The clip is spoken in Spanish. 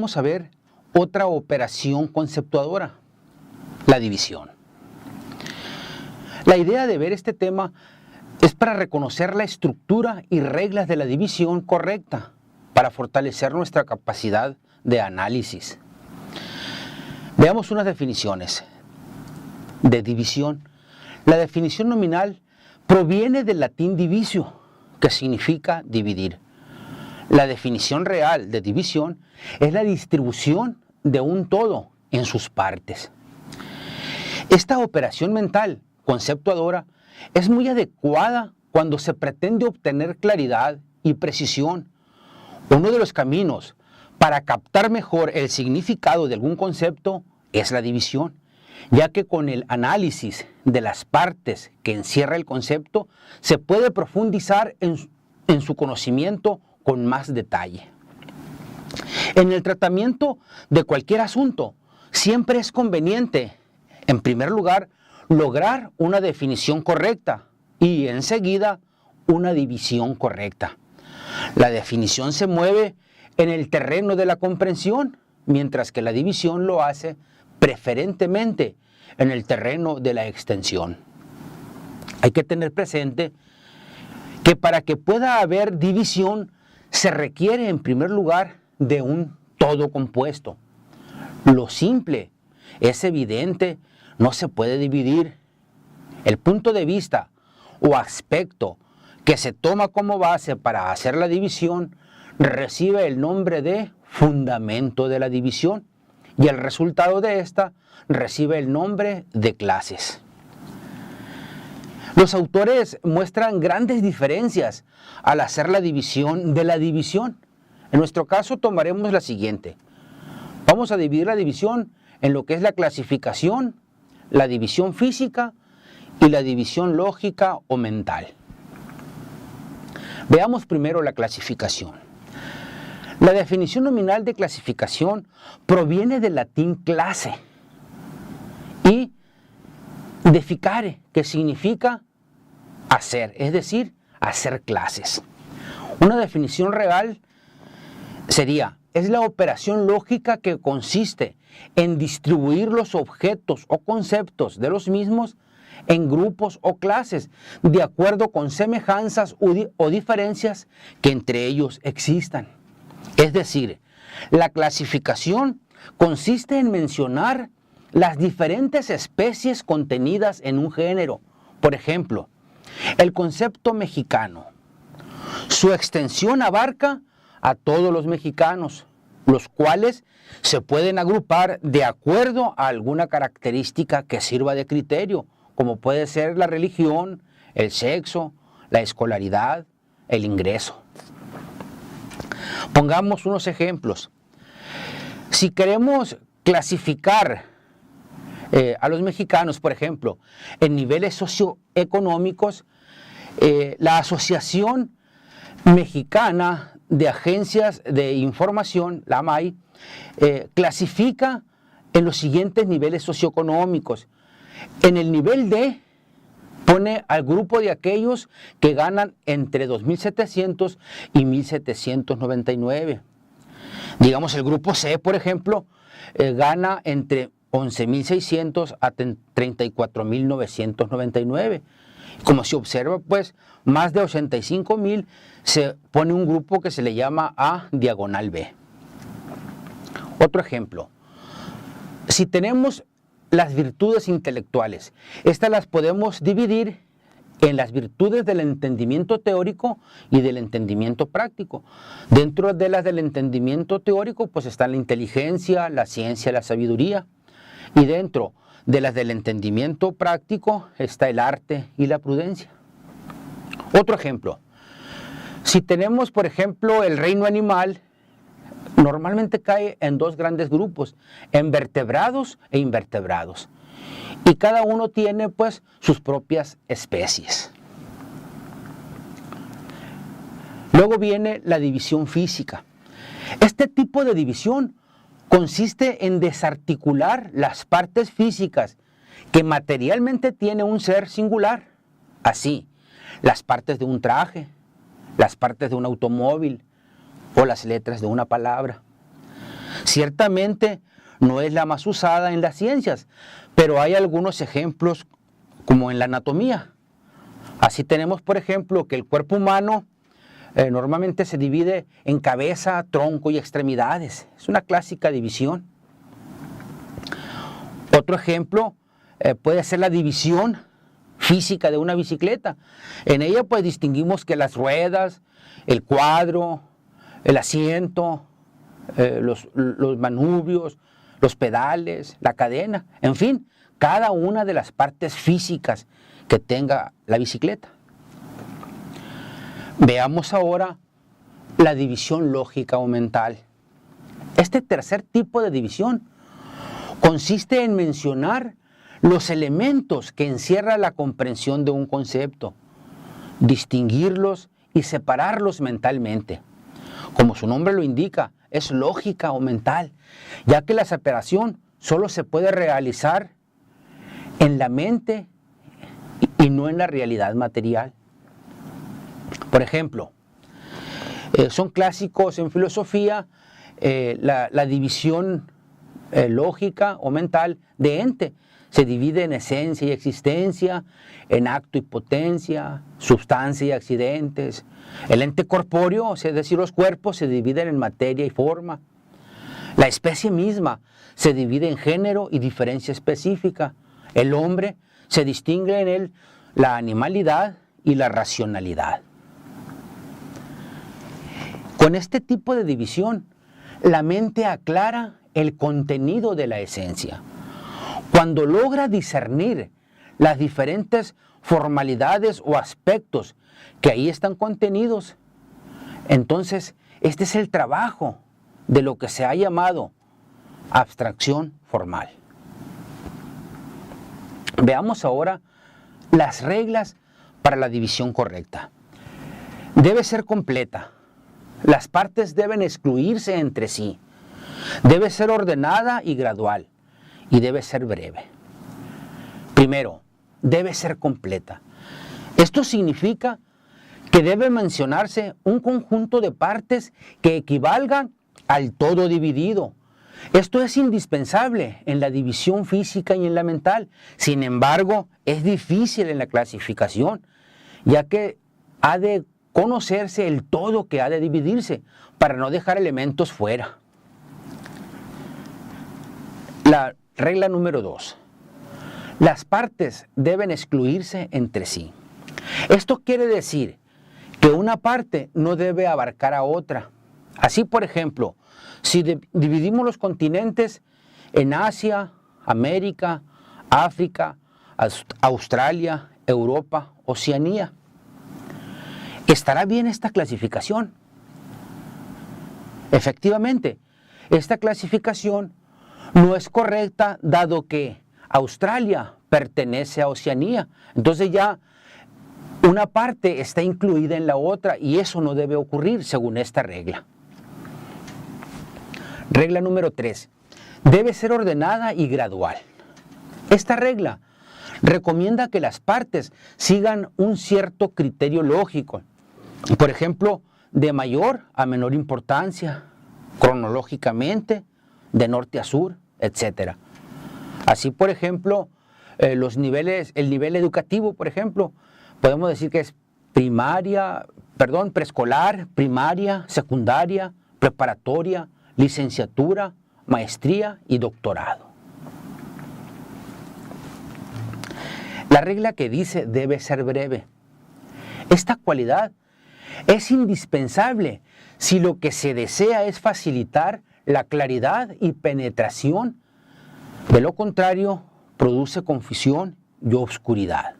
vamos a ver otra operación conceptuadora, la división. La idea de ver este tema es para reconocer la estructura y reglas de la división correcta, para fortalecer nuestra capacidad de análisis. Veamos unas definiciones de división. La definición nominal proviene del latín divisio, que significa dividir. La definición real de división es la distribución de un todo en sus partes. Esta operación mental conceptuadora es muy adecuada cuando se pretende obtener claridad y precisión. Uno de los caminos para captar mejor el significado de algún concepto es la división, ya que con el análisis de las partes que encierra el concepto se puede profundizar en su conocimiento con más detalle. En el tratamiento de cualquier asunto, siempre es conveniente, en primer lugar, lograr una definición correcta y enseguida una división correcta. La definición se mueve en el terreno de la comprensión, mientras que la división lo hace preferentemente en el terreno de la extensión. Hay que tener presente que para que pueda haber división se requiere en primer lugar de un todo compuesto. Lo simple es evidente, no se puede dividir. El punto de vista o aspecto que se toma como base para hacer la división recibe el nombre de fundamento de la división y el resultado de esta recibe el nombre de clases. Los autores muestran grandes diferencias al hacer la división de la división. En nuestro caso tomaremos la siguiente. Vamos a dividir la división en lo que es la clasificación, la división física y la división lógica o mental. Veamos primero la clasificación. La definición nominal de clasificación proviene del latín clase y deficare, que significa hacer, es decir, hacer clases. Una definición real sería, es la operación lógica que consiste en distribuir los objetos o conceptos de los mismos en grupos o clases, de acuerdo con semejanzas o diferencias que entre ellos existan. Es decir, la clasificación consiste en mencionar las diferentes especies contenidas en un género. Por ejemplo, el concepto mexicano. Su extensión abarca a todos los mexicanos, los cuales se pueden agrupar de acuerdo a alguna característica que sirva de criterio, como puede ser la religión, el sexo, la escolaridad, el ingreso. Pongamos unos ejemplos. Si queremos clasificar a los mexicanos, por ejemplo, en niveles socioeconómicos, la Asociación Mexicana de Agencias de Información, la AMAI, clasifica en los siguientes niveles socioeconómicos. En el nivel D pone al grupo de aquellos que ganan entre 2.700 y 1.799. Digamos, el grupo C, por ejemplo, gana entre 11.600 a 34.999. Como se observa, pues, más de 85.000 se pone un grupo que se le llama A diagonal B. Otro ejemplo. Si tenemos las virtudes intelectuales, estas las podemos dividir en las virtudes del entendimiento teórico y del entendimiento práctico. Dentro de las del entendimiento teórico, pues está la inteligencia, la ciencia, la sabiduría. Y dentro de las del entendimiento práctico está el arte y la prudencia. Otro ejemplo. Si tenemos, por ejemplo, el reino animal, normalmente cae en dos grandes grupos, en vertebrados e invertebrados. Y cada uno tiene, pues, sus propias especies. Luego viene la división física. Este tipo de división consiste en desarticular las partes físicas que materialmente tiene un ser singular. Así, las partes de un traje, las partes de un automóvil o las letras de una palabra. Ciertamente no es la más usada en las ciencias, pero hay algunos ejemplos como en la anatomía. Así tenemos, por ejemplo, que el cuerpo humano normalmente se divide en cabeza, tronco y extremidades. Es una clásica división. Otro ejemplo puede ser la división física de una bicicleta. En ella pues distinguimos que las ruedas, el cuadro, el asiento, los manubrios, los pedales, la cadena, en fin, cada una de las partes físicas que tenga la bicicleta. Veamos ahora la división lógica o mental. Este tercer tipo de división consiste en mencionar los elementos que encierra la comprensión de un concepto, distinguirlos y separarlos mentalmente. Como su nombre lo indica, es lógica o mental, ya que la separación solo se puede realizar en la mente y no en la realidad material. Por ejemplo, son clásicos en filosofía la división lógica o mental de ente. Se divide en esencia y existencia, en acto y potencia, sustancia y accidentes. El ente corpóreo, es decir, los cuerpos, se dividen en materia y forma. La especie misma se divide en género y diferencia específica. El hombre se distingue en él la animalidad y la racionalidad. Con este tipo de división, la mente aclara el contenido de la esencia. Cuando logra discernir las diferentes formalidades o aspectos que ahí están contenidos, entonces este es el trabajo de lo que se ha llamado abstracción formal. Veamos ahora las reglas para la división correcta. Debe ser completa. Las partes deben excluirse entre sí. Debe ser ordenada y gradual. Y debe ser breve. Primero, debe ser completa. Esto significa que debe mencionarse un conjunto de partes que equivalgan al todo dividido. Esto es indispensable en la división física y en la mental. Sin embargo, es difícil en la clasificación, ya que ha de conocerse el todo que ha de dividirse para no dejar elementos fuera. La regla número 2. Las partes deben excluirse entre sí. Esto quiere decir que una parte no debe abarcar a otra. Así, por ejemplo, si dividimos los continentes en Asia, América, África, Australia, Europa, Oceanía, ¿estará bien esta clasificación? Efectivamente, esta clasificación no es correcta dado que Australia pertenece a Oceanía. Entonces ya una parte está incluida en la otra y eso no debe ocurrir según esta regla. Regla número 3. Debe ser ordenada y gradual. Esta regla recomienda que las partes sigan un cierto criterio lógico. Por ejemplo, de mayor a menor importancia, cronológicamente, de norte a sur, etc. Así, por ejemplo, el nivel educativo, por ejemplo, podemos decir que es preescolar, primaria, secundaria, preparatoria, licenciatura, maestría y doctorado. La regla que dice debe ser breve. Esta cualidad es indispensable si lo que se desea es facilitar la claridad y penetración. De lo contrario, produce confusión y obscuridad.